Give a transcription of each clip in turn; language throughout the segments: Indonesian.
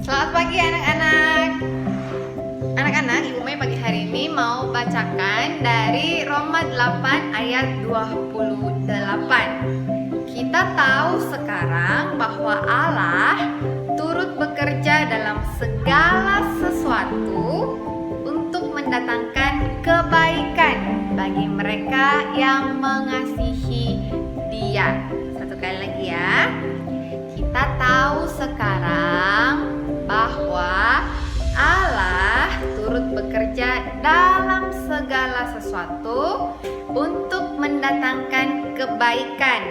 Selamat pagi anak-anak. Anak-anak, Ibu Mei pagi hari ini mau bacakan dari Roma 8 ayat 28. Kita tahu sekarang bahwa Allah turut bekerja dalam segala sesuatu untuk mendatangkan kebaikan bagi mereka yang mengasihi Dia. Satu kali lagi ya. Kita tahu sekarang bahwa Allah turut bekerja dalam segala sesuatu untuk mendatangkan kebaikan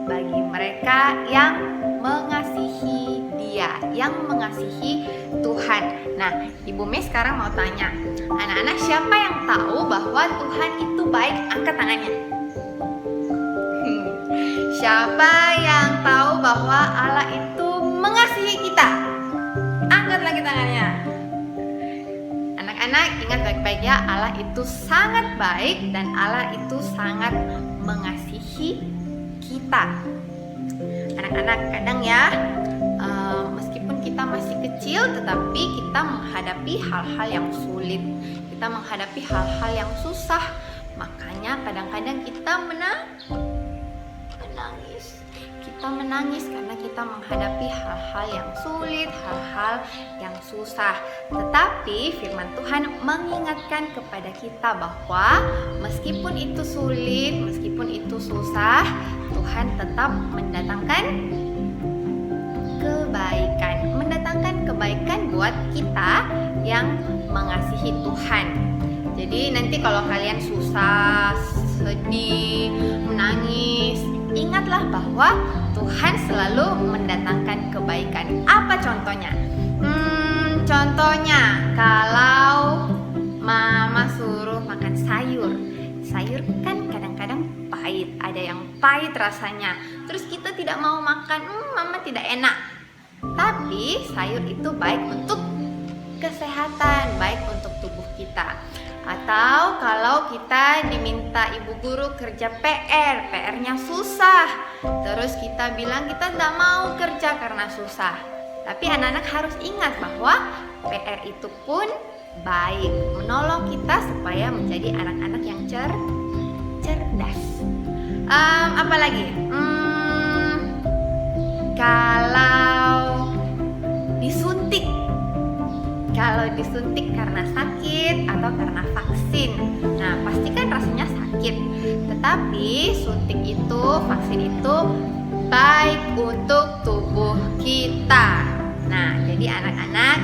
bagi mereka yang mengasihi Dia, yang mengasihi Tuhan. Nah, Ibu Mei sekarang mau tanya, anak-anak siapa yang tahu bahwa Tuhan itu baik? Angkat tangannya. Siapa yang tahu bahwa Allah itu mengasihi kita? Angkat lagi tangannya. Anak-anak ingat baik-baik ya, Allah itu sangat baik dan Allah itu sangat mengasihi kita. Anak-anak kadang ya, meskipun kita masih kecil tetapi kita menghadapi hal-hal yang sulit, kita menghadapi hal-hal yang susah. Makanya kadang-kadang kita menangis karena kita menghadapi hal-hal yang sulit, hal-hal yang susah. Tetapi firman Tuhan mengingatkan kepada kita bahwa meskipun itu sulit, meskipun itu susah, Tuhan tetap mendatangkan kebaikan buat kita yang mengasihi Tuhan. Jadi nanti kalau kalian susah, sedih, menangis, ingatlah bahwa Tuhan selalu mendatangkan kebaikan. Apa contohnya? Contohnya kalau Mama suruh makan sayur. Sayur kan kadang-kadang pahit, ada yang pahit rasanya. Terus kita tidak mau makan, Mama tidak enak. Tapi sayur itu baik untuk kesehatan, baik untuk tubuh kita. Atau kalau kita diminta ibu guru kerja PR-nya susah, terus kita bilang kita tidak mau kerja karena susah. Tapi anak-anak harus ingat bahwa PR itu pun baik, menolong kita supaya menjadi anak-anak yang cerdas. Apalagi? Kalau disuntik karena sakit atau karena vaksin, nah pasti kan rasanya sakit. Tetapi suntik itu, vaksin itu baik untuk tubuh kita. Nah, jadi anak-anak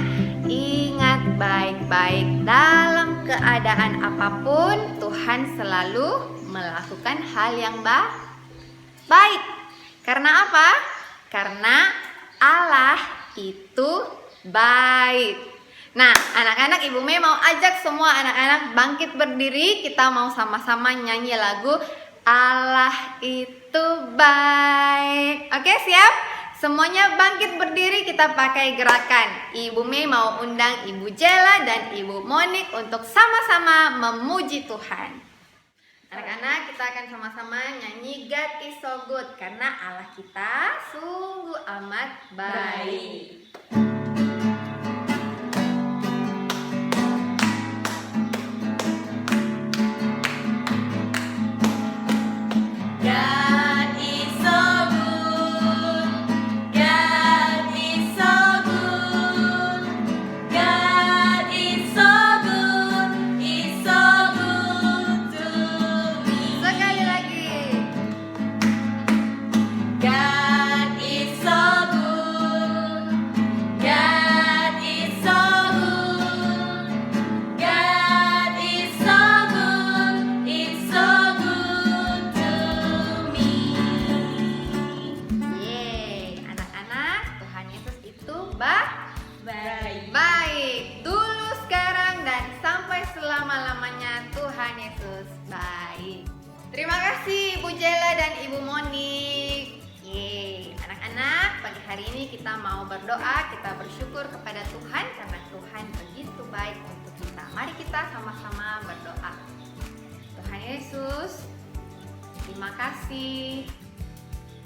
ingat baik-baik, dalam keadaan apapun Tuhan selalu melakukan hal yang baik. Karena apa? Karena Allah itu baik. Nah, anak-anak, Ibu Mei mau ajak semua anak-anak bangkit berdiri. Kita mau sama-sama nyanyi lagu Allah itu baik. Oke, siap? Semuanya bangkit berdiri, kita pakai gerakan. Ibu Mei mau undang Ibu Jela dan Ibu Monik untuk sama-sama memuji Tuhan. Anak-anak, kita akan sama-sama nyanyi God is so good, karena Allah kita sungguh amat baik. Baik, dulu, sekarang, dan sampai selama-lamanya Tuhan Yesus baik. Terima kasih Ibu Jela dan Ibu Monik. Anak-anak, pagi hari ini kita mau berdoa, kita bersyukur kepada Tuhan karena Tuhan begitu baik untuk kita. Mari kita sama-sama berdoa. Tuhan Yesus, terima kasih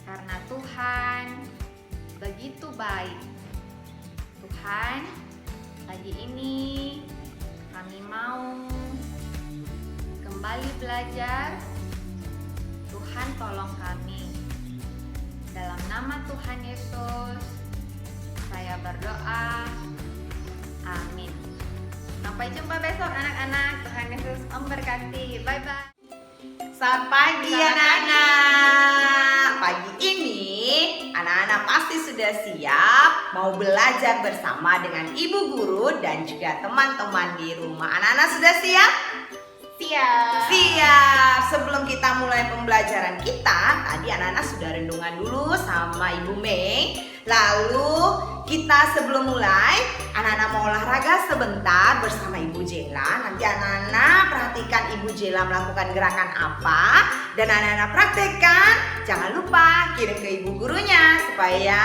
karena Tuhan begitu baik. Tuhan, pagi ini kami mau kembali belajar. Tuhan tolong kami. Dalam nama Tuhan Yesus, saya berdoa. Amin. Sampai jumpa besok anak-anak. Tuhan Yesus memberkati. Bye-bye. Selamat pagi anak-anak. Pagi ini anak-anak pasti sudah siap mau belajar bersama dengan ibu guru dan juga teman-teman di rumah. Anak-anak sudah siap? Siap. Siap. Sebelum kita mulai pembelajaran kita, tadi anak-anak sudah renungan dulu sama Ibu Mei. Lalu kita sebelum mulai, anak-anak mau olahraga sebentar bersama Ibu Jela. Nanti anak-anak perhatikan Ibu Jela melakukan gerakan apa, dan anak-anak praktekkan. Jangan lupa kirim ke ibu gurunya supaya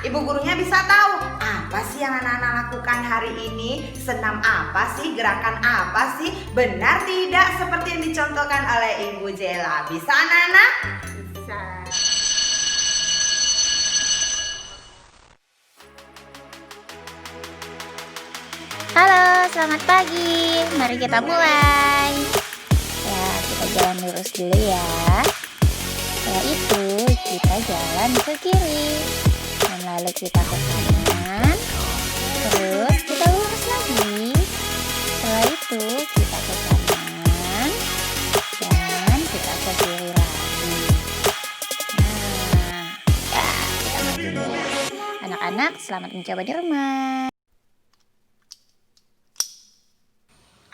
ibu gurunya bisa tahu apa sih yang anak-anak lakukan hari ini, senam apa sih, gerakan apa sih, benar tidak seperti yang dicontohkan oleh Ibu Jela. Bisa anak-anak? Bisa. Halo, selamat pagi. Mari kita mulai. Ya, kita jalan lurus dulu ya. Setelah itu, kita jalan ke kiri. Dan lalu kita ke kanan. Terus kita lurus lagi. Setelah itu, kita ke kanan. Dan kita ke kiri lagi. Nah, ya, kita maju dulu. Anak-anak, selamat mencoba di rumah.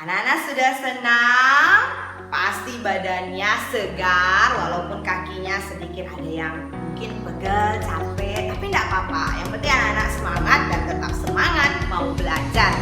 Anak-anak sudah senang, pasti badannya segar walaupun kakinya sedikit ada yang mungkin pegel, capek, tapi tidak apa-apa. Yang penting anak-anak semangat dan tetap semangat mau belajar.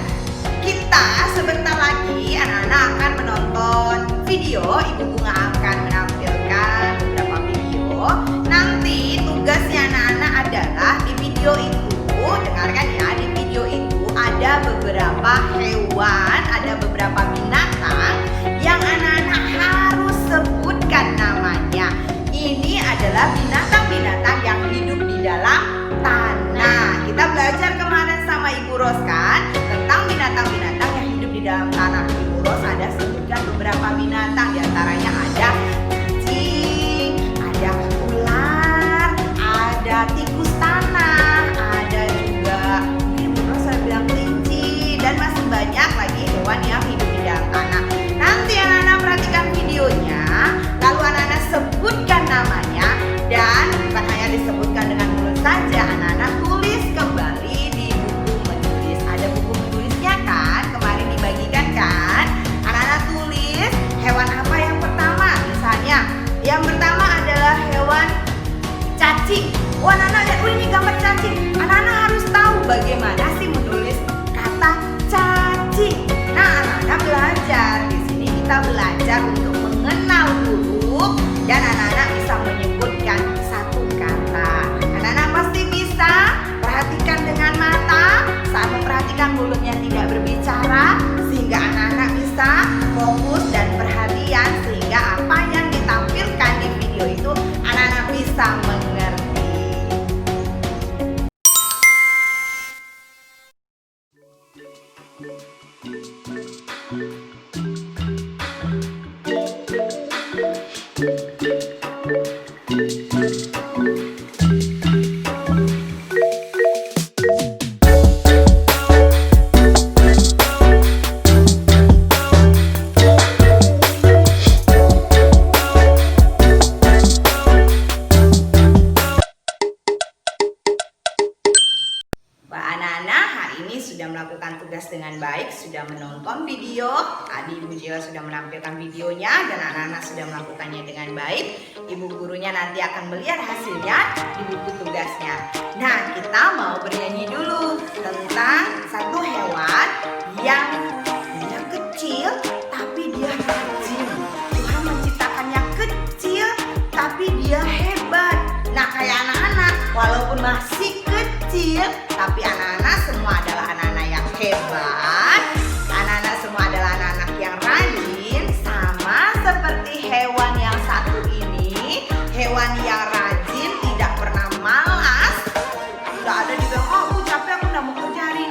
Kita sebentar lagi anak-anak akan menonton video. Ibu Bunga akan menampilkan beberapa video. Nanti tugasnya anak-anak adalah di video itu, dengarkan ya, di video itu ada beberapa hewan, ada beberapa binatang yang anak-anak harus sebutkan namanya. Ini adalah binatang-binatang yang hidup di dalam tanah. Kita belajar kemarin sama Ibu Ros kan tentang binatang-binatang yang hidup di dalam tanah. Ibu Ros ada sebutkan beberapa binatang, diantaranya ada kucing, ada ular, ada tikus tanah, ada juga Ibu Ros bilang kelinci, dan masih banyak lagi hewan yang hidup di dalam tanah. Nanti anak-anak perhatikan videonya, lalu anak-anak sebutkan namanya, dan bukan hanya disebutkan dengan mulut saja, anak-anak tulis kembali di buku menulis. Ada buku menulisnya kan, kemarin dibagikan kan. Anak-anak tulis hewan apa yang pertama. Misalnya yang pertama adalah hewan cacing. Wah, anak-anak lihat, ini gambar cacing. Anak-anak harus tahu bagaimana sih menulis kata cacing. Nah, anak-anak belajar di sini, kita belajar untuk mengenal huruf dan anak-anak bisa menyebutkan satu kata. Anak-anak pasti bisa. Perhatikan dengan mata saat memperhatikan mulutnya tidak berbicara, sehingga anak-anak bisa fokus dan perhatian, sehingga apa yang ditampilkan di video itu anak-anak bisa mengerti. Melakukan tugas dengan baik, sudah menonton video. Tadi Ibu Jela sudah menampilkan videonya dan anak-anak sudah melakukannya dengan baik. Ibu gurunya nanti akan melihat hasilnya di buku tugasnya. Nah, kita mau bernyanyi dulu tentang satu hewan yang dia kecil tapi dia rajin. Tuhan menciptakannya kecil tapi dia hebat. Nah, kayak anak-anak walaupun masih kecil tapi anak-anak semua adalah anak-anak yang hebat. Anak-anak semua adalah anak-anak yang rajin, sama seperti hewan yang satu ini. Hewan yang rajin, tidak pernah malas. Tidak ada dibilang, oh aku capek, aku tidak mau kerja hari ini.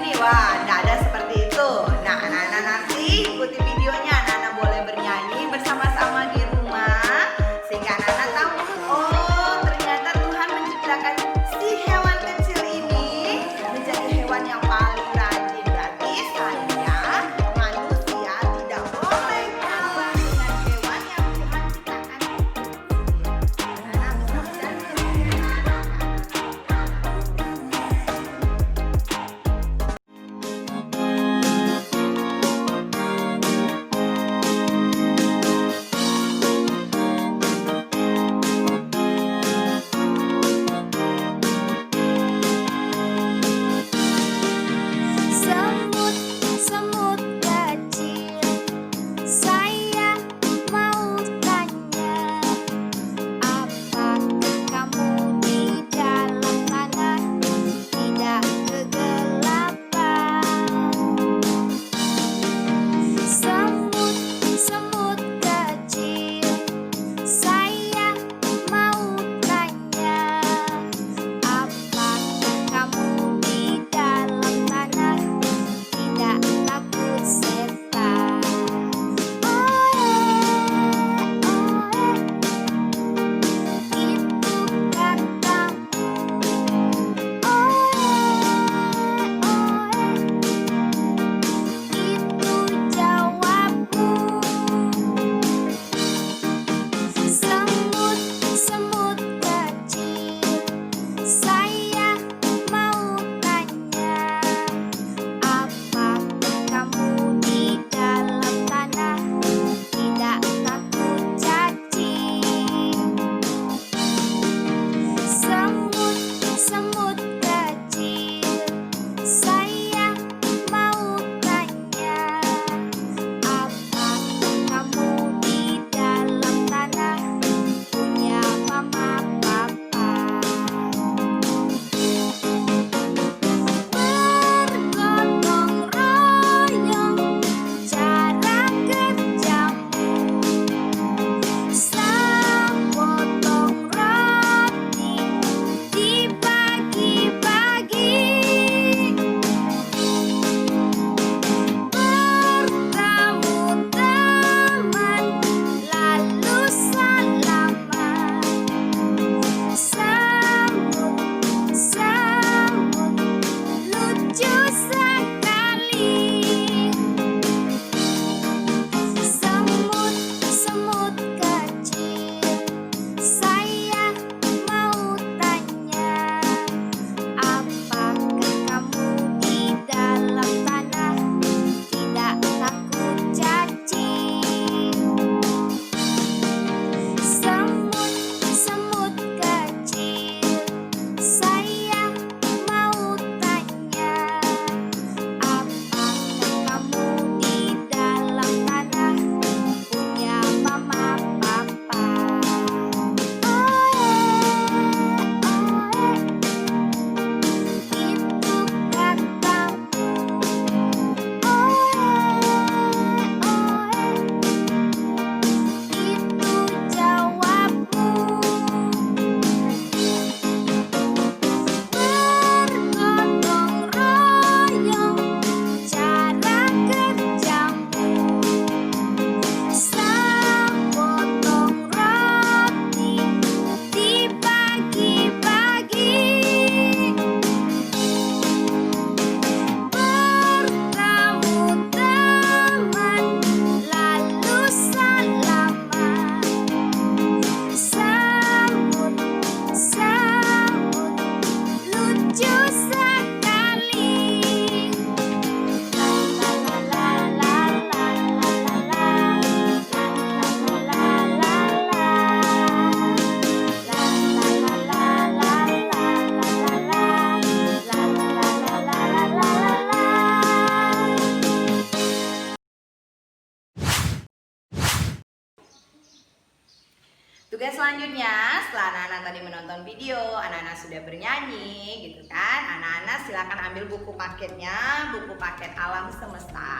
selanjutnya, setelah anak-anak tadi menonton video, anak-anak sudah bernyanyi gitu kan. Anak-anak silakan ambil buku paketnya, buku paket alam semesta.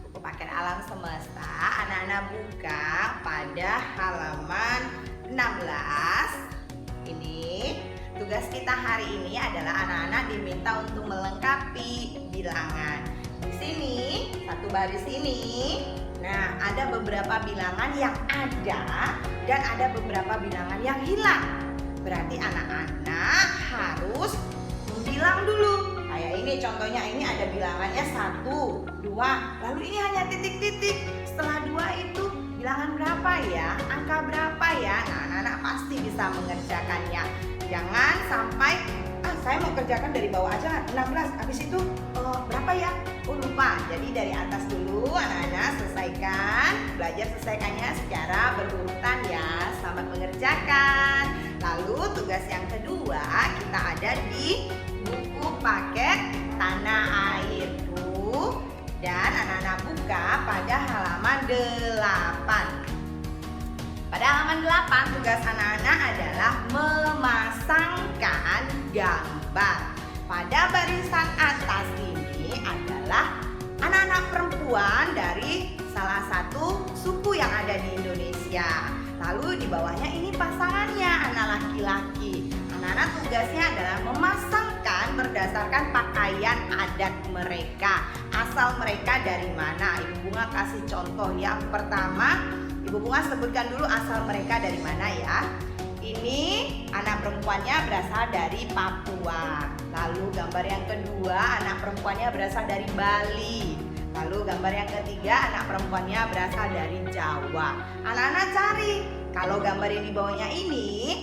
Buku paket alam semesta, anak-anak buka pada halaman 16. Ini tugas kita hari ini adalah anak-anak diminta untuk melengkapi bilangan. Di sini, satu baris ini, nah ada beberapa bilangan yang ada dan ada beberapa bilangan yang hilang. Berarti anak-anak harus membilang dulu. Kayak ini contohnya, ini ada bilangannya 1, 2, lalu ini hanya titik-titik. Setelah 2 itu bilangan berapa ya? Angka berapa ya? Nah, anak-anak pasti bisa mengerjakannya. Jangan sampai saya mau kerjakan dari bawah aja 16, habis itu berapa ya? Lupa. Jadi dari atas dulu anak-anak selesaikan, belajar selesaikannya secara berurutan ya. Selamat mengerjakan. Lalu tugas yang kedua kita ada di buku paket tanah air tuh, dan anak-anak buka pada halaman 8. Pada halaman 8 tugas anak-anak adalah memasangkan gambar. Pada barisan atas ini adalah anak-anak perempuan dari salah satu suku yang ada di Indonesia. Lalu di bawahnya ini pasangannya, anak laki-laki. Anak-anak tugasnya adalah memasangkan berdasarkan pakaian adat mereka. Asal mereka dari mana? Ibu Bunga kasih contoh. Yang pertama, Ibu Bunga sebutkan dulu asal mereka dari mana ya. Ini anak perempuannya berasal dari Papua. Lalu gambar yang kedua, anak perempuannya berasal dari Bali. Lalu gambar yang ketiga, anak perempuannya berasal dari Jawa. Anak-anak cari, kalau gambar yang di bawahnya ini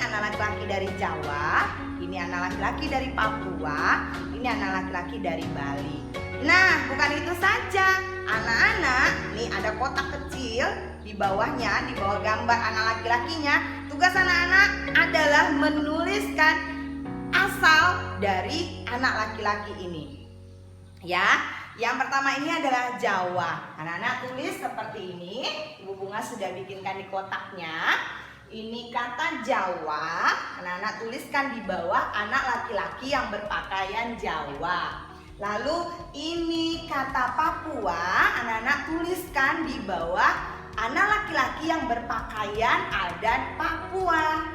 anak laki-laki dari Jawa, ini anak laki-laki dari Papua, ini anak laki-laki dari Bali. Nah, bukan itu saja. Anak-anak, nih ada kotak kecil di bawahnya, di bawah gambar anak laki-lakinya. Tugas anak-anak adalah menuliskan asal dari anak laki-laki ini. Ya, yang pertama ini adalah Jawa. Anak-anak tulis seperti ini. Ibu Bunga sudah bikinkan di kotaknya. Ini kata Jawa. Anak-anak tuliskan di bawah anak laki-laki yang berpakaian Jawa. Lalu ini kata Papua. Anak-anak tuliskan di bawah anak laki-laki yang berpakaian adat Papua.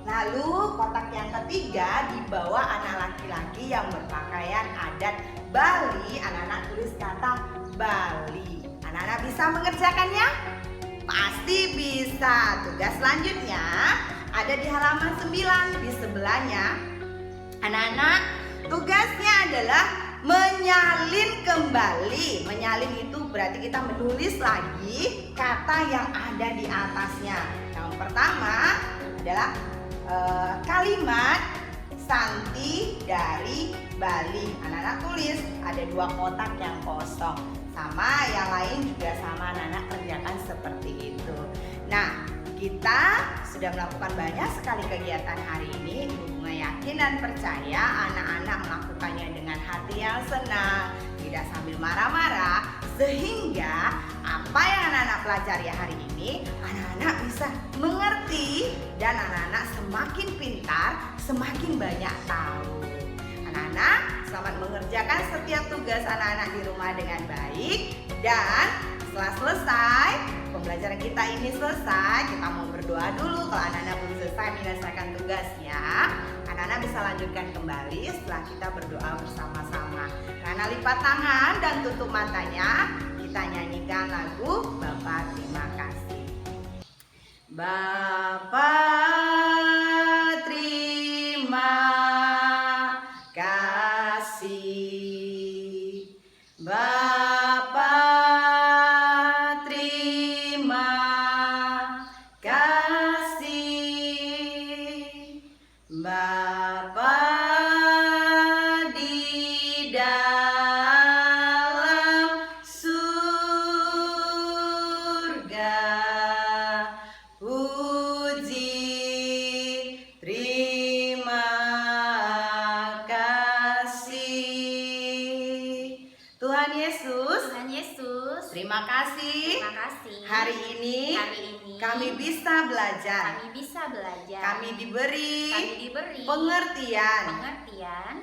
Lalu kotak yang ketiga di bawah anak laki-laki yang berpakaian adat Bali. Anak-anak tulis kata Bali. Anak-anak bisa mengerjakannya? Pasti bisa. Tugas selanjutnya ada di halaman 9 di sebelahnya. Anak-anak tugasnya adalah menyalin kembali. Menyalin itu berarti kita menulis lagi kata yang ada di atasnya. Yang pertama adalah kalimat Santi dari Bali. Anak-anak tulis, ada 2 kotak yang kosong. Sama yang lain juga sama, anak-anak kerjakan seperti itu. Nah, kita sudah melakukan banyak sekali kegiatan hari ini. Ibu Bunga yakin dan percaya anak-anak melakukannya dengan hati yang senang, tidak sambil marah-marah, sehingga apa yang anak-anak pelajari hari ini, anak-anak bisa mengerti dan anak-anak semakin pintar, semakin banyak tahu. Anak-anak selamat mengerjakan setiap tugas anak-anak di rumah dengan baik, dan setelah selesai pembelajaran kita ini selesai, kita mau berdoa dulu. Kalau anak-anak belum selesai menyelesaikan tugasnya, anak-anak bisa lanjutkan kembali setelah kita berdoa bersama-sama. Anak-anak lipat tangan dan tutup matanya. Kita nyanyikan lagu Bapa Terima Kasih. Bapa terima kasih. Bapa terima kasih. Bapa di dalam surga, puji terima kasih. Tuhan Yesus, Tuhan Yesus, terima kasih. terima kasih Hari ini hari ini kami bisa belajar. kami bisa belajar. Kami diberi diberi pengertian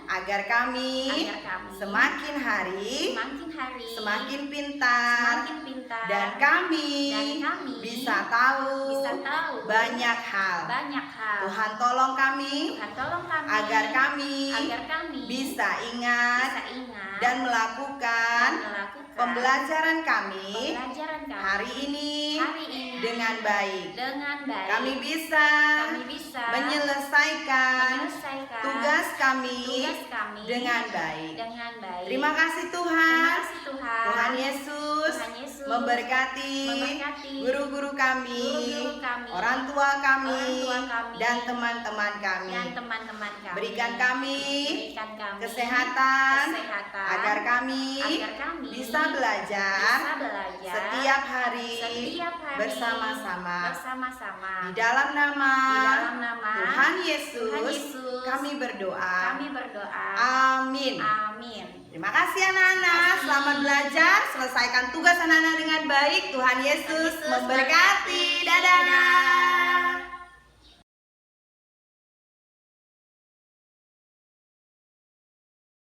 agar kami semakin hari semakin pintar dan kami bisa tahu banyak hal. Tuhan tolong kami agar kami bisa ingat dan melakukan pembelajaran kami hari ini dengan baik. Kami bisa menyelesaikan tugas kami dengan baik. Terima kasih Tuhan. Tuhan Yesus memberkati guru-guru kami, orang tua kami, dan teman-teman kami. Berikan kami kesehatan agar kami bisa belajar setiap hari bersama-sama. Di dalam nama Tuhan Yesus kami berdoa. Amin. Terima kasih anak-anak. Selamat belajar. Selesaikan tugas anak-anak dengan baik. Tuhan Yesus memberkati. Dadah.